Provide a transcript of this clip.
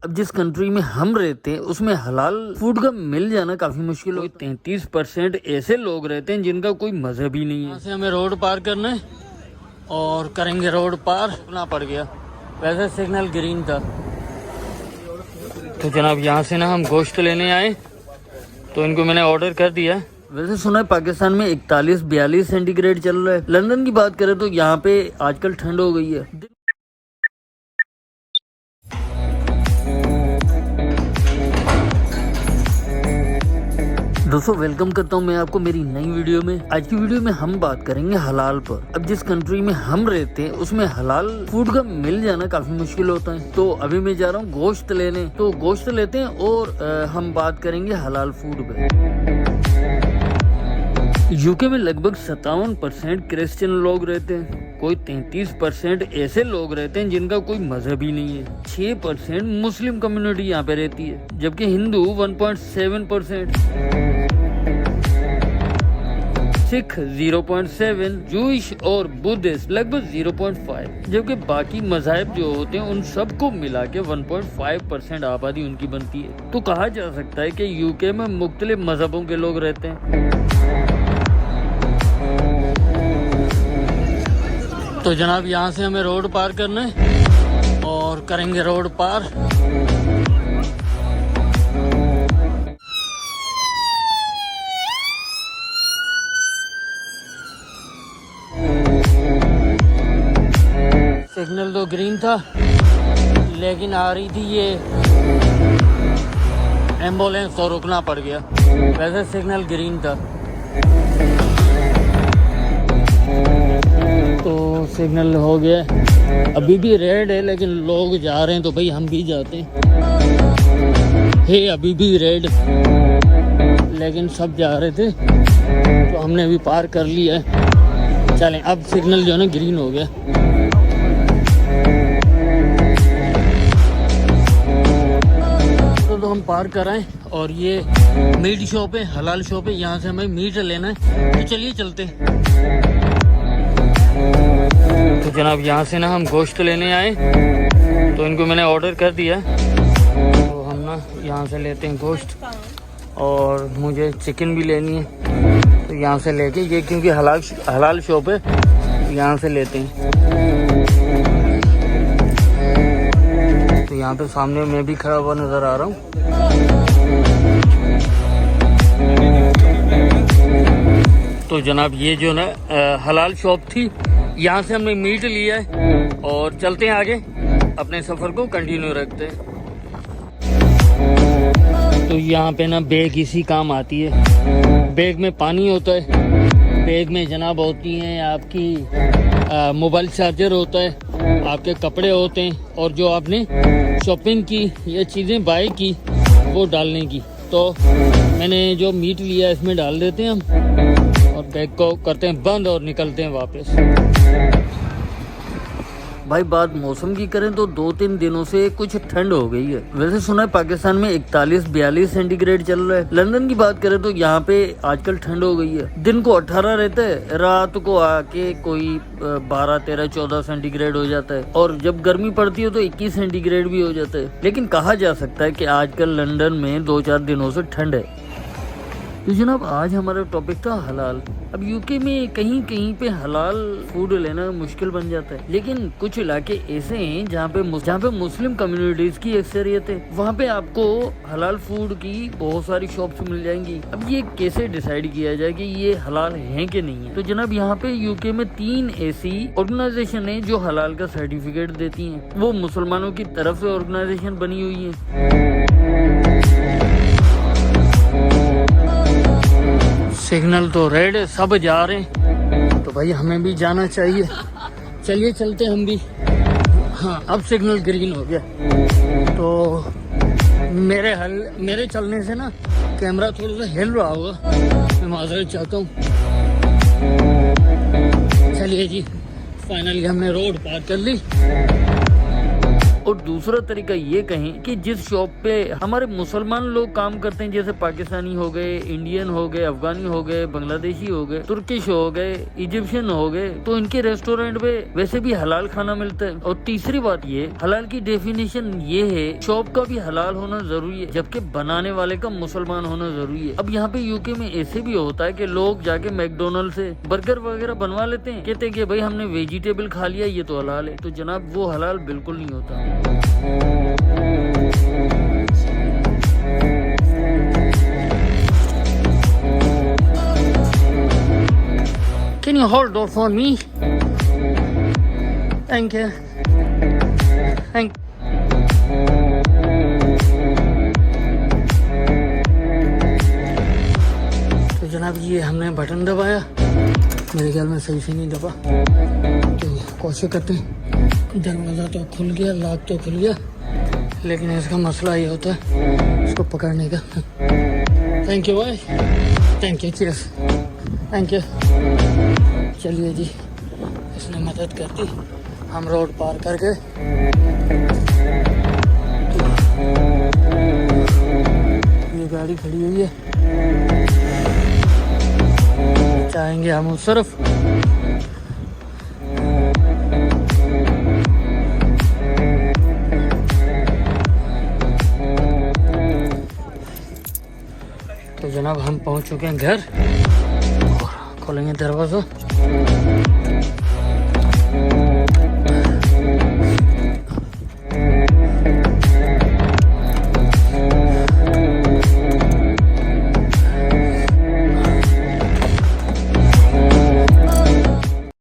अब जिस कंट्री में हम रहते हैं उसमें हलाल फूड का मिल जाना काफी मुश्किल हो। 33% ऐसे लोग रहते हैं जिनका कोई मजहब ही नहीं है। यहाँ से हमें रोड पार करना है और करेंगे रोड पार, ना पड़ गया। वैसे सिग्नल ग्रीन था। तो जनाब यहाँ से ना हम गोश्त लेने आए, तो इनको मैंने ऑर्डर कर दिया। वैसे सुना है पाकिस्तान में 41-42 सेंटीग्रेड चल रहा है। लंदन की बात करें तो यहाँ पे आजकल ठंड हो गई है। दोस्तों वेलकम करता हूँ मैं आपको मेरी नई वीडियो में। आज की वीडियो में हम बात करेंगे हलाल पर। अब जिस कंट्री में हम रहते हैं उसमें हलाल फूड का मिल जाना काफी मुश्किल होता है। तो अभी मैं जा रहा हूँ गोश्त लेने, तो गोश्त लेते हैं और हम बात करेंगे हलाल फूड पे। यूके में लगभग 57% क्रिश्चियन लोग रहते हैं। कोई 33% ऐसे लोग रहते हैं जिनका कोई मजहब ही नहीं है। 6% मुस्लिम कम्युनिटी यहाँ पे रहती है, जबकि हिंदू 1.7%, सिख 0.7, जूइश और बुद्धिस्ट लगभग 0.5, जबकि बाकी मज़ाहिब जो होते हैं उन सबको मिला के 1.5% आबादी उनकी बनती है। तो कहा जा सकता है कि यूके में मुख्तलिफ मजहबों के लोग रहते हैं। तो जनाब यहाँ से हमें रोड पार करना है और करेंगे रोड पार। सिग्नल तो ग्रीन था, लेकिन आ रही थी ये एम्बुलेंस, तो रुकना पड़ गया। वैसे सिग्नल ग्रीन था, तो सिग्नल हो गया। अभी भी रेड है, लेकिन लोग जा रहे हैं तो भाई हम भी जाते हैं। हे अभी भी रेड, लेकिन सब जा रहे थे तो हमने अभी पार कर लिया है। चलें, अब सिग्नल जो है ना ग्रीन हो गया। तो हम पार कर आए और ये मीट शॉप है, हलाल शॉप है। यहाँ से हमें मीट लेना है, तो चलिए चलते हैं। तो जनाब यहाँ से ना हम गोश्त लेने आए, तो इनको मैंने ऑर्डर कर दिया। तो हम ना यहाँ से लेते हैं गोश्त, और मुझे चिकन भी लेनी है। तो यहाँ से लेके ये, क्योंकि हलाल शॉप है, यहाँ से लेते हैं। तो यहाँ पे सामने मैं भी खड़ा हुआ नज़र आ रहा हूँ। तो जनाब ये जो ना हलाल शॉप थी, यहाँ से हमने मीट लिया है और चलते हैं आगे, अपने सफ़र को कंटिन्यू रखते हैं। तो यहाँ पे ना बैग इसी काम आती है। बैग में पानी होता है, बैग में जनाब होती हैं आपकी मोबाइल चार्जर होता है, आपके कपड़े होते हैं, और जो आपने शॉपिंग की या चीज़ें बाय की वो डालने की। तो मैंने जो मीट लिया इसमें डाल देते हैं हम, और बैग को करते हैं बंद और निकलते हैं वापस। भाई बात मौसम की करें तो 2-3 दिनों से कुछ ठंड हो गई है। वैसे सुना है पाकिस्तान में 41-42 सेंटीग्रेड चल रहा है। लंदन की बात करें तो यहाँ पे आजकल ठंड हो गई है। दिन को 18 रहता है, रात को आके कोई 12, 13, 14 सेंटीग्रेड हो जाता है, और जब गर्मी पड़ती है तो 21 सेंटीग्रेड भी हो जाता है। लेकिन कहा जा सकता है कि आजकल लंदन में 2-4 दिनों से ठंड है। तो जनाब आज हमारा टॉपिक था हलाल। अब यूके में कहीं कहीं पे हलाल फूड लेना मुश्किल बन जाता है, लेकिन कुछ इलाके ऐसे हैं जहाँ पे मुस्लिम कम्युनिटीज की अक्सरियत है। वहाँ पे आपको हलाल फूड की बहुत सारी शॉप्स मिल जाएंगी। अब ये कैसे डिसाइड किया जाए कि ये हलाल है कि नहीं है? तो जनाब यहाँ पे यूके में 3 ऐसी ऑर्गेनाइजेशन है जो हलाल का सर्टिफिकेट देती है। वो मुसलमानों की तरफ से ऑर्गेनाइजेशन बनी हुई है। सिग्नल तो रेड है, सब जा रहे हैं, तो भाई हमें भी जाना चाहिए। चलिए चलते हम भी। हाँ, अब सिग्नल ग्रीन हो गया। तो मेरे चलने से ना कैमरा थोड़ा सा हिल रहा होगा, मैं माजरत चाहता हूँ। चलिए जी, फाइनली हमने रोड पार कर ली और दूसरा तरीका ये कहें कि जिस शॉप पे हमारे मुसलमान लोग काम करते हैं, जैसे पाकिस्तानी हो गए, इंडियन हो गए, अफगानी हो गए, बांग्लादेशी हो गए, तुर्किश हो गए, इजिप्शियन हो गए, तो इनके रेस्टोरेंट पे वैसे भी हलाल खाना मिलता है। और तीसरी बात ये, हलाल की डेफिनेशन ये है, शॉप का भी हलाल होना जरूरी है, जबकि बनाने वाले का मुसलमान होना जरूरी है। अब यहाँ पे यूके में ऐसे भी होता है कि लोग जाके मैकडोनल्ड से बर्गर वगैरह बनवा लेते हैं, कहते हैं कि भाई हमने वेजिटेबल खा लिया, ये तो हलाल है। तो जनाब वो हलाल बिल्कुल नहीं होता। Can you hold door for me? Thank you. Thank. तो जनाब ये हमने बटन दबाया, मेरे ख्याल में सही से नहीं दबा, तो कोशिश करते हैं। दरवाज़ा तो खुल गया, लॉक तो खुल गया, लेकिन इसका मसला ये होता है इसको पकड़ने का। थैंक यू भाई, thank you, cheers, thank you. चलिए जी, इसने मदद कर दी, हम रोड पार करके ये गाड़ी खड़ी हुई है, चाहेंगे हम उस तरफ। तो जनाब हम पहुंच चुके हैं घर, खोलेंगे दरवाज़ा।